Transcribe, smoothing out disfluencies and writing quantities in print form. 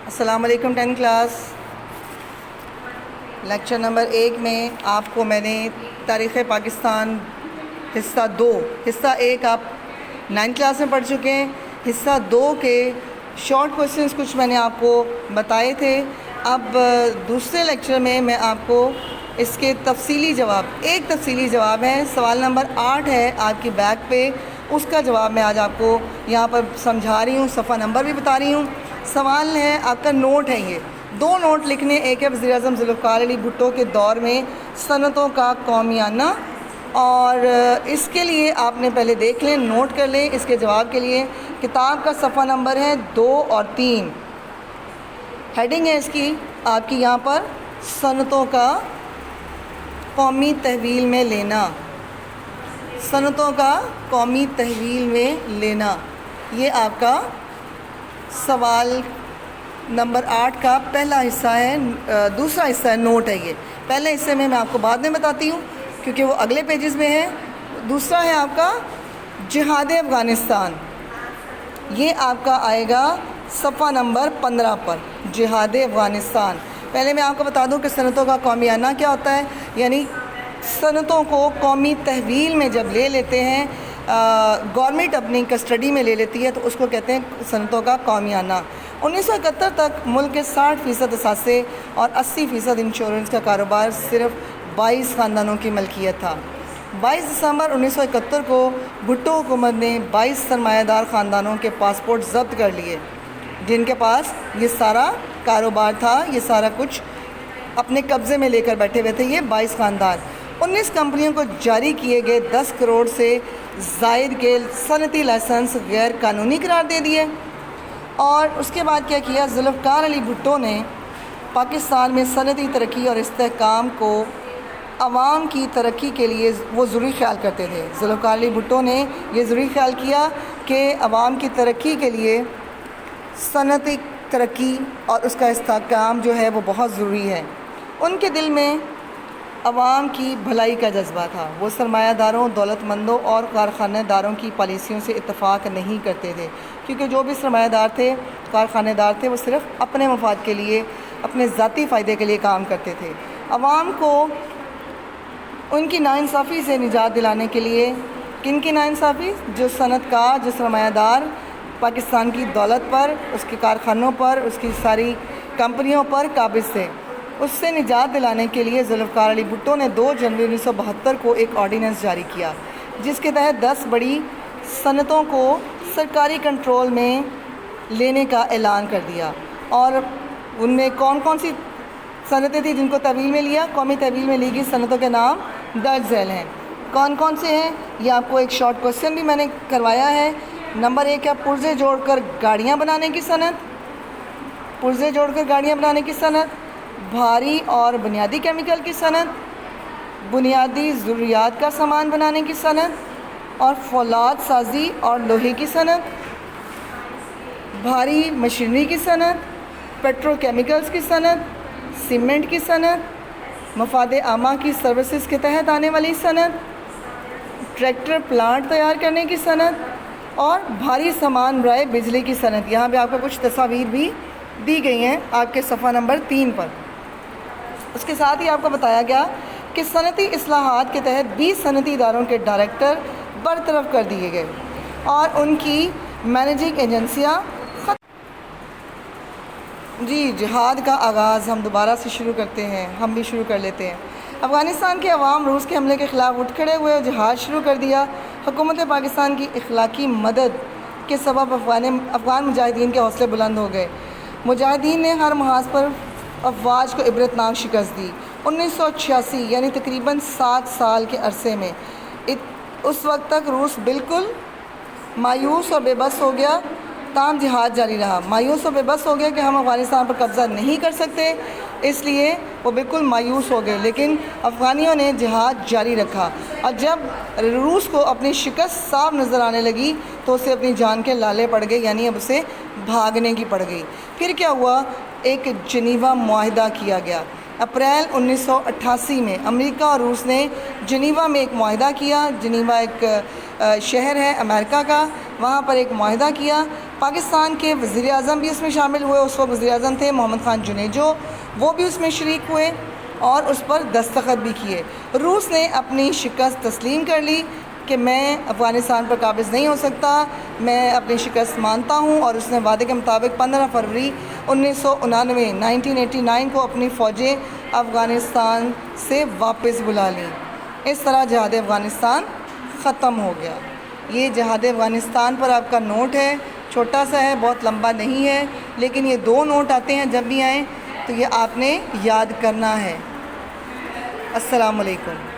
السلام علیکم 10 class lecture number 1 میں آپ کو میں نے تاریخ پاکستان حصہ 1 آپ 9 کلاس میں پڑھ چکے ہیں۔ حصہ 2 کے شارٹ کویسچنز کچھ میں نے آپ کو بتائے تھے۔ اب دوسرے لیکچر میں آپ کو اس کے تفصیلی جواب ہے۔ سوال نمبر 8 ہے آپ کی بیک پہ، اس کا جواب میں آج آپ کو یہاں پر سمجھا رہی ہوں، صفحہ نمبر بھی بتا رہی ہوں۔ سوال ہے آپ کا، نوٹ ہے، یہ 2 نوٹ لکھنے۔ ایک ہے وزیر اعظم ذوالفقار علی بھٹو کے دور میں صنعتوں کا قومیانہ، اور اس کے لیے آپ نے پہلے دیکھ لیں، نوٹ کر لیں۔ اس کے جواب کے لیے کتاب کا صفحہ نمبر ہے 2 اور 3۔ ہیڈنگ ہے اس کی آپ کی یہاں پر، صنعتوں کا قومی تحویل میں لینا۔ صنعتوں کا قومی تحویل میں لینا، یہ آپ کا سوال نمبر 8 کا پہلا حصہ ہے۔ دوسرا حصہ ہے، نوٹ ہے یہ۔ پہلے حصے میں آپ کو بعد میں بتاتی ہوں کیونکہ وہ اگلے پیجز میں ہے۔ دوسرا ہے آپ کا جہاد افغانستان، یہ آپ کا آئے گا صفحہ نمبر 15 پر، جہاد افغانستان۔ پہلے میں آپ کو بتا دوں کہ صنعتوں کا قومیانہ کیا ہوتا ہے، یعنی صنعتوں کو قومی تحویل میں جب لے لیتے ہیں، گورنمنٹ اپنی کسٹڈی میں لے لیتی ہے، تو اس کو کہتے ہیں صنعتوں کا قومیانہ۔ 1971 تک ملک کے 60% اثاثے اور 80% انشورنس کا کاروبار صرف 22 خاندانوں کی ملکیت تھا۔ 22 دسمبر 1971 کو بھٹو حکومت نے 22 سرمایہ دار خاندانوں کے پاسپورٹ ضبط کر لیے، جن کے پاس یہ سارا کاروبار تھا، یہ سارا کچھ اپنے قبضے میں لے کر بیٹھے ہوئے تھے یہ 22 خاندان۔ 19 کمپنیوں کو جاری کیے گئے 10 کروڑ سے زائد کے صنعتی لائسنس غیر قانونی قرار دے دیے۔ اور اس کے بعد کیا کیا، ذوالفقار علی بھٹو نے پاکستان میں صنعتی ترقی اور استحکام کو عوام کی ترقی کے لیے وہ ضروری خیال کرتے تھے۔ ذوالفقار علی بھٹو نے یہ ضروری خیال کیا کہ عوام کی ترقی کے لیے صنعتی ترقی اور اس کا استحکام جو ہے وہ بہت ضروری ہے۔ ان کے دل میں عوام کی بھلائی کا جذبہ تھا۔ وہ سرمایہ داروں، دولت مندوں اور کارخانہ داروں کی پالیسیوں سے اتفاق نہیں کرتے تھے، کیونکہ جو بھی سرمایہ دار تھے، کارخانہ دار تھے، وہ صرف اپنے مفاد کے لیے، اپنے ذاتی فائدے کے لیے کام کرتے تھے۔ عوام کو ان کی ناانصافی سے نجات دلانے کے لیے، کن کی ناانصافی؟ جو صنعت کار، جو سرمایہ دار پاکستان کی دولت پر، اس کے کارخانوں پر، اس کی ساری کمپنیوں پر قابض تھے، اس سے نجات دلانے کے لیے ذوالفقار علی بھٹو نے 2 جنوری 1972 کو ایک آرڈیننس جاری کیا، جس کے تحت 10 بڑی صنعتوں کو سرکاری کنٹرول میں لینے کا اعلان کر دیا۔ اور ان میں کون کون سی صنعتیں تھیں جن کو تحویل میں لیا؟ قومی تحویل میں لی گئی صنعتوں کے نام درج ذیل ہیں۔ کون کون سے ہیں؟ یہ آپ کو ایک شارٹ کویسچن بھی میں نے کروایا ہے۔ نمبر 1 ہے پرزے جوڑ کر گاڑیاں بنانے کی صنعت، پرزے جوڑ کر گاڑیاں بنانے کی صنعت، بھاری اور بنیادی کیمیکل کی صنعت، بنیادی ضروریات کا سامان بنانے کی صنعت، اور فولاد سازی اور لوہے کی صنعت، بھاری مشینری کی صنعت، پیٹرو کیمیکلز کی صنعت، سیمنٹ کی صنعت، مفاد عامہ کی سروسز کے تحت آنے والی صنعت، ٹریکٹر پلانٹ تیار کرنے کی صنعت، اور بھاری سامان برائے بجلی کی صنعت۔ یہاں پہ آپ کو کچھ تصاویر بھی دی گئی ہیں آپ کے صفحہ نمبر 3 پر۔ اس کے ساتھ ہی آپ کو بتایا گیا کہ صنعتی اصلاحات کے تحت 20 صنعتی اداروں کے ڈائریکٹر برطرف کر دیے گئے اور ان کی مینیجنگ ایجنسیاں جہاد کا آغاز ہم دوبارہ سے شروع کرتے ہیں، ہم بھی شروع کر لیتے ہیں۔ افغانستان کے عوام روس کے حملے کے خلاف اٹھ کھڑے ہوئے اور جہاد شروع کر دیا۔ حکومت پاکستان کی اخلاقی مدد کے سبب افغان مجاہدین کے حوصلے بلند ہو گئے۔ مجاہدین نے ہر محاذ پر افواج کو عبرتناک شکست دی۔ 1986 یعنی تقریباً 7 سال کے عرصے میں اس وقت تک روس بالکل مایوس اور بے بس ہو گیا، تاہم جہاد جاری رہا۔ مایوس اور بے بس ہو گیا کہ ہم افغانستان پر قبضہ نہیں کر سکتے، اس لیے وہ بالکل مایوس ہو گئے، لیکن افغانیوں نے جہاد جاری رکھا۔ اور جب روس کو اپنی شکست صاف نظر آنے لگی تو اسے اپنی جان کے لالے پڑ گئے، یعنی اب اسے بھاگنے کی پڑ گئی۔ پھر کیا ہوا؟ ایک جنیوا معاہدہ کیا گیا۔ اپریل 1988 میں امریکہ اور روس نے جنیوا میں ایک معاہدہ کیا۔ جنیوا ایک شہر ہے امریکہ کا، وہاں پر ایک معاہدہ کیا پاکستان کے وزیر اعظم بھی اس میں شامل ہوئے، اس وقت وزیر اعظم تھے محمد خان جنیجو، وہ بھی اس میں شریک ہوئے اور اس پر دستخط بھی کیے۔ روس نے اپنی شکست تسلیم کر لی کہ میں افغانستان پر قابض نہیں ہو سکتا، میں اپنی شکست مانتا ہوں، اور اس نے وعدے کے مطابق 15 فروری 1989 کو اپنی فوجیں افغانستان سے واپس بلا لیں۔ اس طرح جہاد افغانستان ختم ہو گیا۔ یہ جہاد افغانستان پر آپ کا نوٹ ہے، چھوٹا سا ہے، بہت لمبا نہیں ہے، لیکن یہ 2 نوٹ آتے ہیں جب بھی آئیں تو یہ آپ نے یاد کرنا ہے۔ السلام علیکم۔